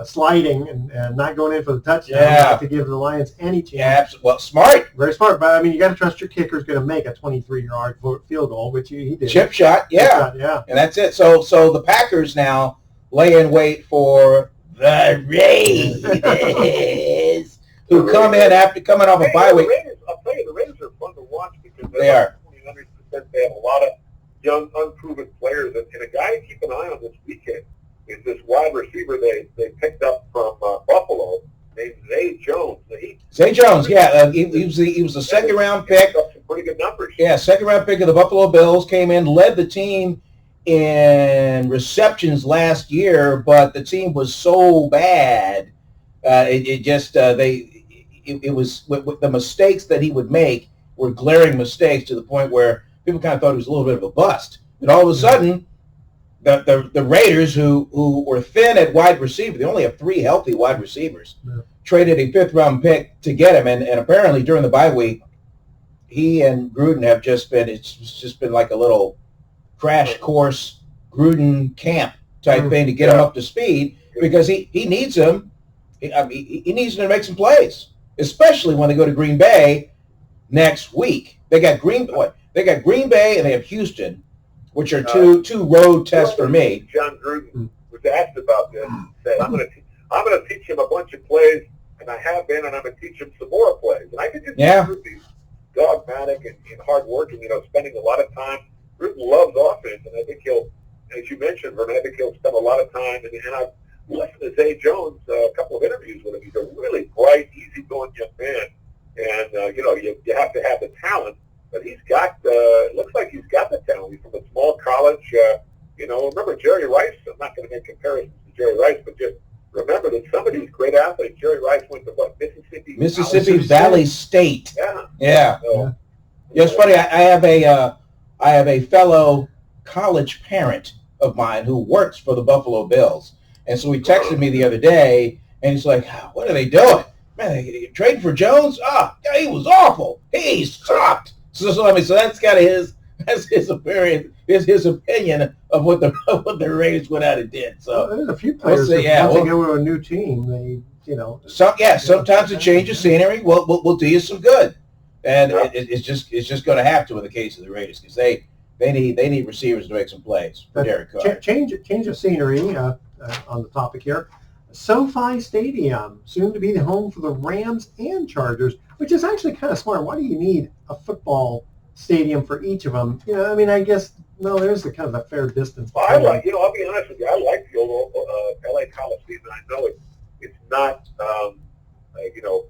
sliding and not going in for the touchdown to give the Lions any chance? Yeah, well, smart. Very smart. But, I mean, you got to trust your kicker's going to make a 23-yard field goal, which he did. Chip shot, yeah. And that's it. So the Packers now lay in wait for the Raiders, who come in after coming off a bye week. I'll tell you, the Raiders are fun to watch because they are. 20%. They have a lot of young, unproven players, and a guy to keep an eye on this weekend wide receiver they picked up from Buffalo named Zay Jones. Zay Jones, yeah, he was a second-round pick. Up some pretty good numbers. Yeah, second-round pick of the Buffalo Bills, came in, led the team in receptions last year, but the team was so bad, it was the mistakes that he would make were glaring mistakes to the point where people kind of thought he was a little bit of a bust. And all of a sudden, the Raiders, who were thin at wide receiver, they only have 3 healthy wide receivers, traded a 5th-round pick to get him, and apparently during the bye week, he and Gruden have it's just been like a little crash course Gruden camp type thing to get him up to speed, because he needs him. He needs him to make some plays, especially when they go to Green Bay next week. They got Green Bay and they have Houston, which are two road tests for me. John Gruden was asked about this. Said, "I'm going to teach him a bunch of plays, and I have been, and I'm going to teach him some more plays." And I could just see Gruden dogmatic and hardworking. Spending a lot of time. Gruden loves offense, and I think he'll, as you mentioned, Vernon, I think he'll spend a lot of time. And I've listened to Zay Jones, a couple of interviews with him. He's a really bright, easygoing young man, and you have to have the talent. But he's got, it looks like he's got the talent. He's from a small college. Remember Jerry Rice? I'm not going to make comparisons to Jerry Rice, but just remember that some of these great athletes, Jerry Rice went to Mississippi Valley State. Yeah. So, it's funny. I have a fellow college parent of mine who works for the Buffalo Bills, and so he texted me the other day, and he's like, "What are they doing? Man, they trading for Jones? Yeah, he was awful. He sucked." So that's kind of his opinion, his opinion of what the Raiders went out and did. So there's a few players once they go to a new team, sometimes a change of scenery will do you some good, and it's just going to have to in the case of the Raiders, because they need receivers to make some plays for Derek Carr. Change of scenery on the topic here. SoFi Stadium, soon to be the home for the Rams and Chargers, which is actually kind of smart. Why do you need a football stadium for each of them? I guess, there's a kind of a fair distance. Well, I'll be honest with you, I like the old LA Coliseum, and I know it's not,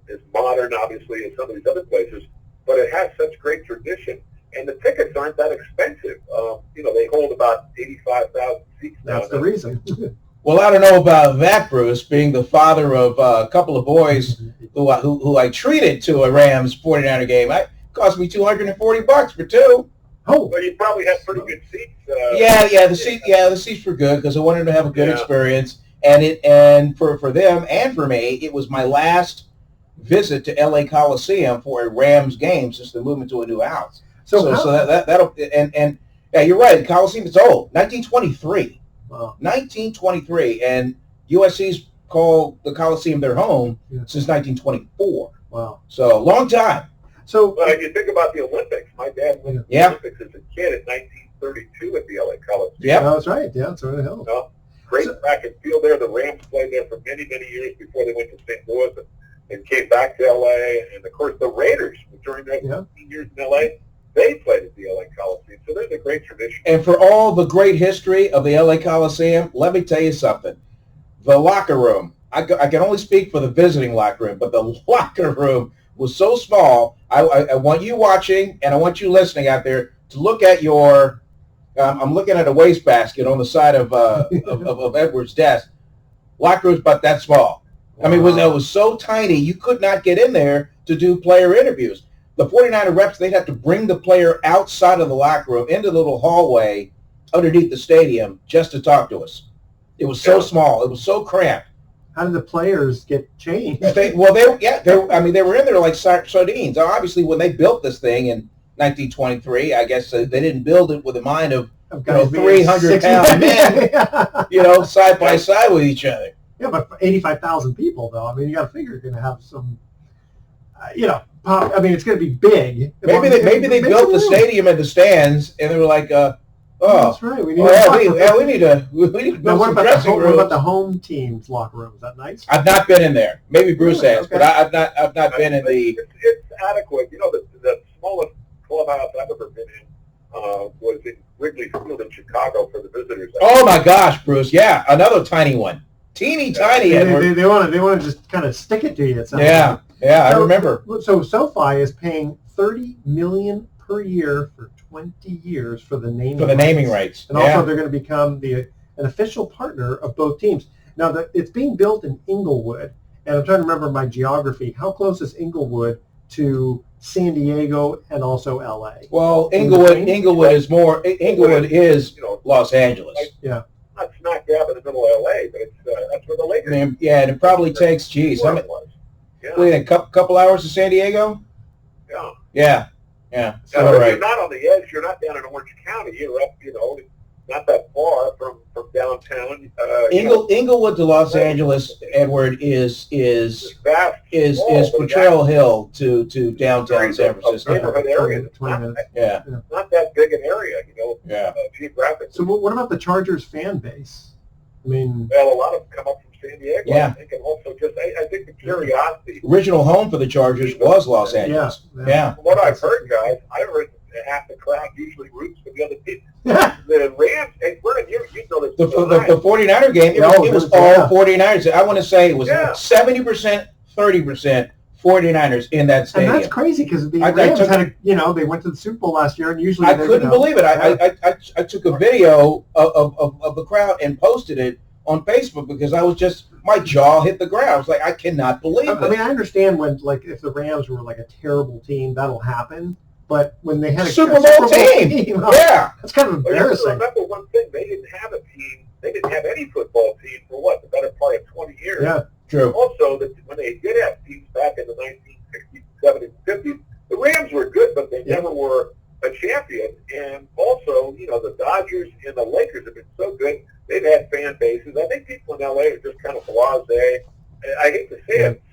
as modern, obviously, as some of these other places, but it has such great tradition, and the tickets aren't that expensive. They hold about 85,000 seats now. That's the reason. Well, I don't know about that, Bruce, being the father of a couple of boys who I treated to a Rams 49er game. It cost me $240 for 2. Oh, well, you probably have pretty good seats. The seats were good because I wanted to have a good experience, and for them and for me, it was my last visit to LA Coliseum for a Rams game since the movement to a new house. So that'll and you're right. The Coliseum is old, 1923. Wow. 1923, and USC's called the Coliseum their home since 1924. Wow. So, long time. So, if you think about the Olympics, my dad went to the Olympics as a kid in 1932 at the LA Coliseum. Yeah, that's right. Yeah, that's really helped. Great track and field there. The Rams played there for many, many years before they went to St. Louis and came back to LA. And, of course, the Raiders, during their 15 years in LA, they played at the LA Coliseum, so there's a great tradition. And for all the great history of the LA Coliseum, let me tell you something. The locker room, I can only speak for the visiting locker room, but the locker room was so small. I want you watching, and I want you listening out there to look at your, I'm looking at a wastebasket on the side of Edward's desk. Locker room's about that small. Wow. I mean, it was so tiny, you could not get in there to do player interviews. The 49er reps, they'd have to bring the player outside of the locker room into the little hallway underneath the stadium just to talk to us. It was so small. It was so cramped. How did the players get changed? They were in there like sardines. Obviously, when they built this thing in 1923, I guess they didn't build it with the mind of 300-pound men, side by side with each other. Yeah, but for 85,000 people, though, I mean, you got to figure you're going to have some, it's going to be big. Maybe they built the stadium and the stands, and they were like, that's right. We need to build some dressing rooms. What about the home team's locker room? Is that nice? I've not been in there. Maybe Bruce has, but I've not been in the. It's adequate. The smallest clubhouse I've ever been in was in Wrigley Field in Chicago for the visitors. Oh my gosh, Bruce! Yeah, another tiny one, teeny tiny. They want to just kind of stick it to you. It sounds Yeah, like. I remember. So SoFi is paying $30 million per year for 20 years for the naming rights. And also they're going to become an official partner of both teams. Now, it's being built in Inglewood, and I'm trying to remember my geography. How close is Inglewood to San Diego and also LA? Well, Inglewood is more. Inglewood is Los Angeles. Yeah. Not smack dab in the middle of LA, but that's where the Lakers. And it probably takes. Geez, how many? Wait, a couple hours to San Diego? Yeah. Yeah. So you're not on the edge. You're not down in Orange County. You're up, not that far from downtown. Inglewood to Los Angeles, Edward, is vast, Potrero Hill to downtown San Francisco. Neighborhood area. Not that big an area, geographically. So what about the Chargers fan base? I mean, well, a lot of them come up from San Diego. Yeah. I think, and also I think the curiosity. Original home for the Chargers was Los Angeles. Yeah. From what I've heard, guys, I've heard half the crowd usually roots for the other team. The Rams, hey, you know this. The 49er game, it was all 49ers. I want to say it was 70%, 30% 49ers in that stadium. And that's crazy because the Rams they went to the Super Bowl last year, and usually I couldn't believe it. I took a video of the crowd and posted it on Facebook because I was my jaw hit the ground. I was like, I cannot believe it. I mean, I understand when, if the Rams were a terrible team, that'll happen. But when they had a Super Bowl team, that's kind of embarrassing. You have to remember one thing: they didn't have a team. They didn't have any football team for the better part of 20 years. Yeah, true. Also, when they did have teams back in the 1960s, 70s, 50s, the Rams were good, but they never were a champion. And also, the Dodgers and the Lakers have been so good; they've had fan bases. I think people in LA are just kind of blasé. I hate to say it,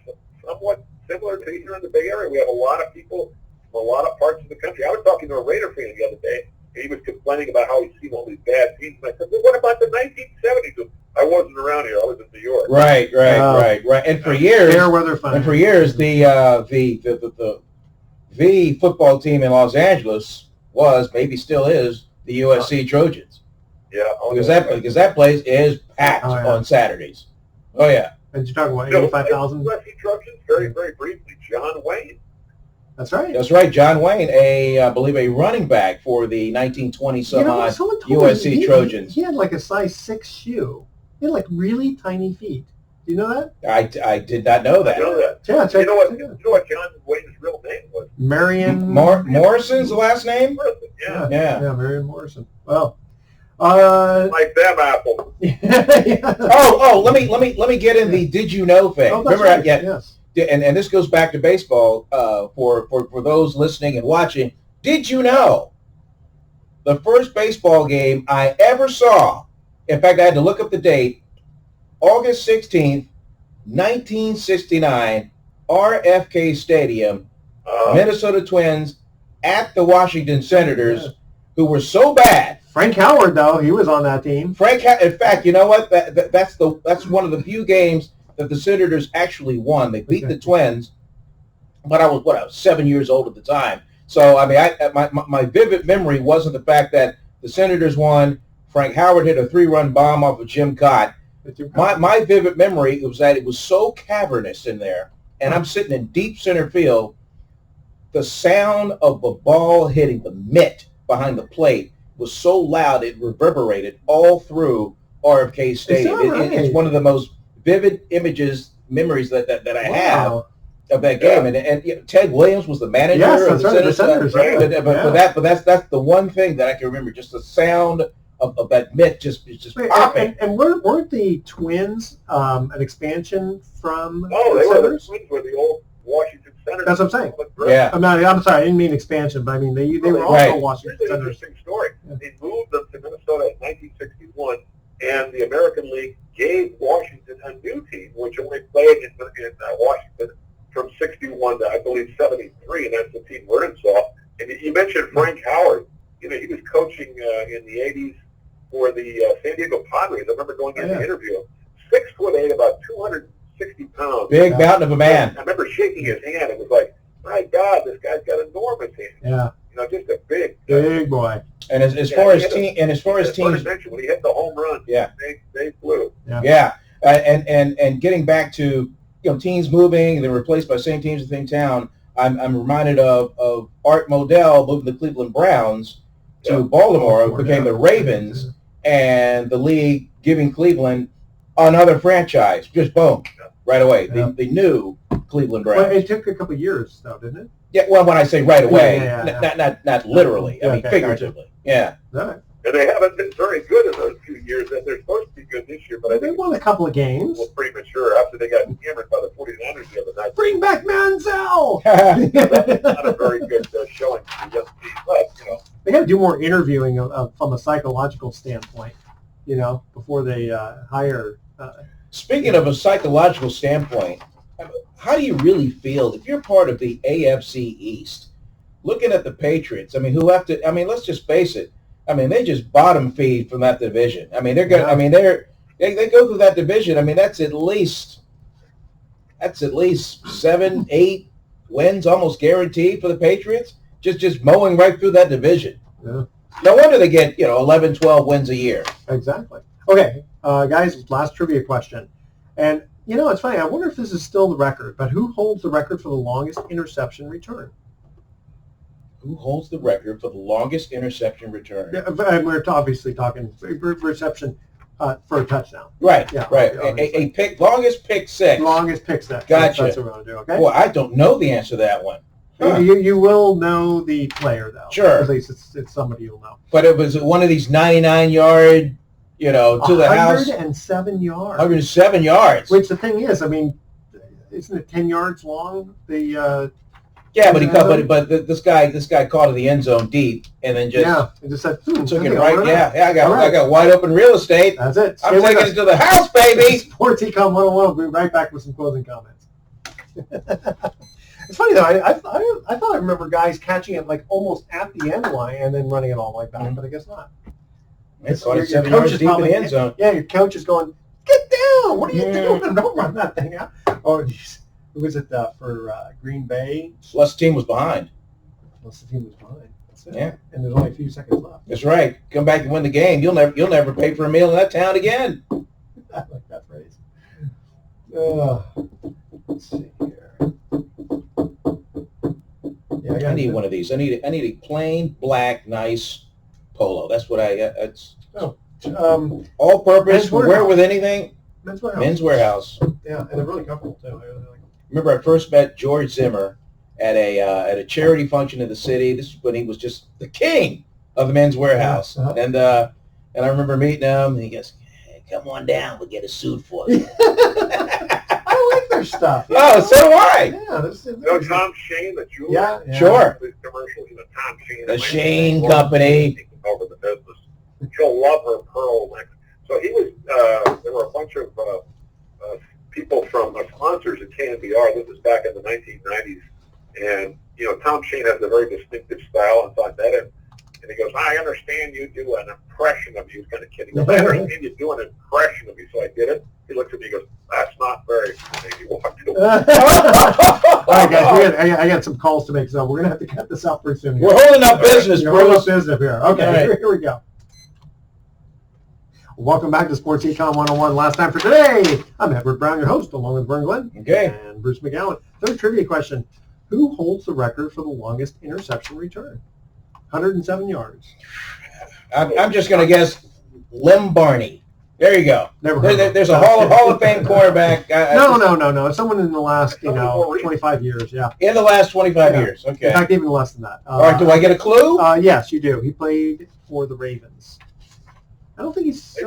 somewhat similar to here in the Bay Area. We have a lot of people from a lot of parts of the country. I was talking to a Raider fan the other day, and he was complaining about how he's seen all these bad teams. And I said, well, what about the 1970s? I wasn't around here. I was in New York. Right. And for years, fair weather fun. And for years, the football team in Los Angeles was, maybe still is, the USC Trojans. Yeah. Because that place is packed on Saturdays. Oh, yeah. And you're talking about 85,000? USC Trojans, very, very briefly, John Wayne. That's right. That's right. John Wayne, I believe a running back for the 1920 USC Trojans. He had a size 6 shoe. He had really tiny feet. Do you know that? I did not know that. I know that. Yeah, you know what John Wayne's real name was? Marion Morrison's the last name? Morrison, yeah, Marion Morrison. Well, like them apples. Oh, let me get in the did you know thing. Oh, that's Remember, right. Yes. And this goes back to baseball for those listening and watching. Did you know the first baseball game I ever saw, in fact, I had to look up the date, August 16th, 1969, RFK Stadium, Minnesota Twins at the Washington Senators, who were so bad. Frank Howard, though, he was on that team. In fact, you know what? That's one of the few games that the Senators actually won. They beat the Twins, but I was 7 years old at the time. So I mean, my vivid memory wasn't the fact that the Senators won. Frank Howard hit a 3-run bomb off of Jim Cott. My vivid memory was that it was so cavernous in there, and I'm sitting in deep center field. The sound of the ball hitting the mitt behind the plate was so loud it reverberated all through RFK Stadium. It's one of the most vivid memories that I have of that game. And Ted Williams was the manager of the Senators. But that's the one thing that I can remember, just the sound of that mitt just popping. And weren't the Twins an expansion from the Senators? The Twins were the old Washington Senators. That's what I'm saying. Yeah. I'm sorry, I didn't mean expansion, but I mean they were also Washington Here's an Senators. interesting story. Yeah. They moved them to Minnesota in 1961, and the American League gave Washington a new team, which only played in Washington from 61 to, I believe, 73, and that's the team Vernon saw. And you mentioned Frank Howard. He was coaching in the 80s for the San Diego Padres. I remember going in the interview. 6'8", about 260 pounds. Big mountain of a man. I remember shaking his hand. It was like, my God, this guy's got enormous hands. Yeah. just a big boy. And as far as teams, mentioned, when he hit the home run, yeah, they flew. Yeah, and getting back to teams moving, they're replaced by same teams in the same town. I'm reminded of Art Modell moving the Cleveland Browns to Baltimore, who became the Ravens, and the league giving Cleveland another franchise, just boom, right away. They knew Cleveland Browns. Well, it took a couple of years, though, didn't it? Yeah, well, when I say right away, not literally. Yeah, I mean figuratively. Yeah. All right. And they haven't been very good in those 2 years, and they're supposed to be good this year, but I They think won a couple of games. it was premature after they got hammered by the 49ers the other night. Bring back Manziel! Not a very good showing for the young team, but, They got to do more interviewing from a psychological standpoint, before they hire. Speaking of a psychological standpoint, how do you really feel if you're part of the AFC East? Looking at the Patriots, I mean, who have to? I mean, let's just face it. I mean, they just bottom feed from that division. I mean, they're going. I mean, they go through that division. I mean, that's at least 7, 8 wins, almost guaranteed for the Patriots. Just mowing right through that division. Yeah. No wonder they get 11, 12 wins a year. Exactly. Okay, guys, last trivia question. And, it's funny. I wonder if this is still the record, but who holds the record for the longest interception return? Who holds the record for the longest interception return? Yeah, and we're obviously talking reception for a touchdown. Right, yeah, right. A longest pick six. Longest pick six. Gotcha. That's what we're going to do, okay? Well, I don't know the answer to that one. Huh. You will know the player, though. Sure. At least it's somebody you'll know. But it was one of these 99-yard, to the house. 107 yards. 107 yards. Which the thing is, I mean, isn't it 10 yards long? Yeah, but this guy caught in the end zone deep, and then just said, took it right. Yeah, I got wide open real estate. That's it. I'm taking it to the house, baby. Sports Econ 101. We'll be right back with some closing comments. It's funny though. I thought I remember guys catching it like almost at the end line and then running it all the way back, but I guess not. It's 7 yards deep in the end zone. Yeah, your coach is going, get down. What are you doing? Don't run that thing out. Oh, geez. Who was it for Green Bay? Plus the team was behind. Plus the team was behind. That's it. Yeah. And there's only a few seconds left. That's right. Come back and win the game. You'll never pay for a meal in that town again. I like that phrase. Let's see here. Yeah, I need one of these. I need a plain black nice polo. That's what it's all purpose. Wear with anything. Men's Warehouse. Men's Warehouse. Yeah, and they're really comfortable too. I really like them. Remember, I first met George Zimmer at a charity function in the city. This is when he was just the king of the Men's Warehouse, and I remember meeting him. And he goes, hey, "Come on down, we'll get a suit for you." I like their stuff. Oh, so do I. Yeah, Tom Shane, the jeweler. Yeah. Sure. The commercials, Tom Shane. The Shane Company. Taking over the business. She'll love her pearl necklace. So he was. There were a bunch of people from sponsors at KNBR. This was back in the 1990s, and Tom Shane has a very distinctive style. And so I met him, and he goes, "I understand you do an impression of you." He's kind of kidding. I understand you do an impression of me, so I did it. He looks at me and goes, "That's not very." And he walked away. All right, guys, I got some calls to make, so we're gonna have to cut this out pretty soon. We're holding up business, We're holding up Bruce. business here. Okay, Right. here we go. Welcome back to Sports Econ 101. Last time for today, I'm Edward Brown, your host, along with Vern Glenn and Bruce McGowan. Third trivia question: who holds the record for the longest interception return? 107 yards. I'm just going to guess Lim Barney. There you go. Never heard of him. There's a Hall of Fame quarterback. No. Someone in the last 25 years. Yeah. In the last 25 years. Okay. In fact, even less than that. All right. Do I get a clue? Yes, you do. He played for the Ravens. I don't think he's. The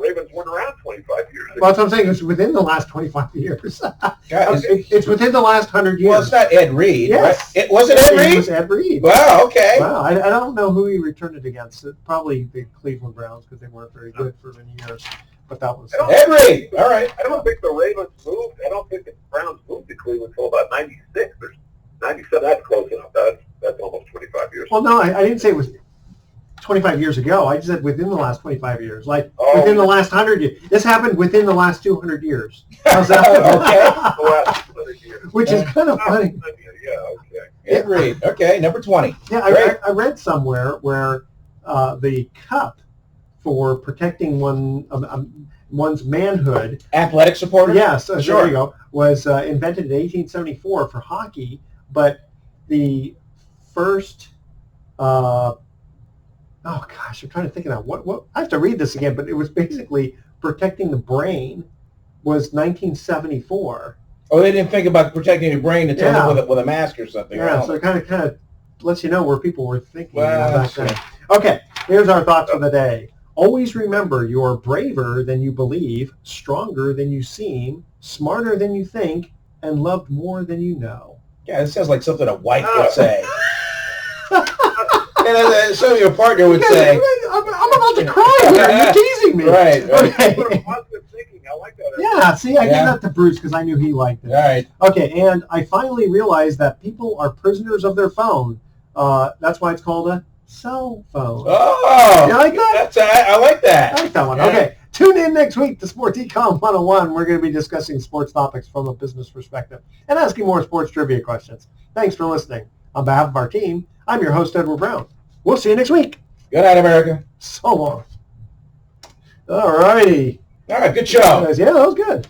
Ravens weren't around 25 years. Well, that's what I'm saying. It's within the last 25 years. God, it's within the last 100 years. Well, it's not Ed Reed. Yes. Right? Was it Ed Reed? It was Ed Reed. Wow. Okay. Wow. I don't know who he returned it against. Probably the Cleveland Browns because they weren't very good for many years. But that was Ed Reed. All right. I don't think the Ravens moved. I don't think the Browns moved to Cleveland until about 96 or 97. That's close enough. That's almost 25 years. Well, no, I didn't say it was 25 years ago. I just said within the last 25 years. Like within the last 100 years. This happened within the last 200 years. How's that? The last 200 years. Which is kind of funny. Yeah, okay. Ed Reed. Okay, number 20. Yeah, Great. I read somewhere where the cup for protecting one's manhood. Athletic supporter? Yes, so Sure. there you go. Was invented in 1874 for hockey, but the first. Oh gosh, I'm trying to think of that. What? I have to read this again, but it was basically protecting the brain. Was 1974. Oh, they didn't think about protecting your brain until Yeah. with a mask or something. Yeah, Right? so it kind of lets you know where people were thinking Well, back then. Okay, here's our thoughts for the day. Always remember you are braver than you believe, stronger than you seem, smarter than you think, and loved more than you know. Yeah, it sounds like something a wife would say. And so your partner would say. I'm about to cry here. You're teasing me. Right. Okay. Positive thinking. I like that. Yeah, see, I gave that to Bruce because I knew he liked it. All right. Okay, and I finally realized that people are prisoners of their phone. That's why it's called a cell phone. Oh. You like that? I like that. I like that one. Yeah. Okay, tune in next week to Sports Econ 101. We're going to be discussing sports topics from a business perspective and asking more sports trivia questions. Thanks for listening. On behalf of our team, I'm your host, Edward Brown. We'll see you next week. Good night, America. So long. All righty. All right, good show. Yeah, that was good.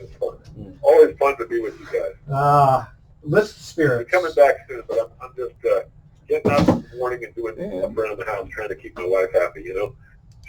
It's fun. Always fun to be with you guys. List I'm spirits. coming back soon, but I'm just getting up in the morning and doing stuff around the house, trying to keep my wife happy, you know.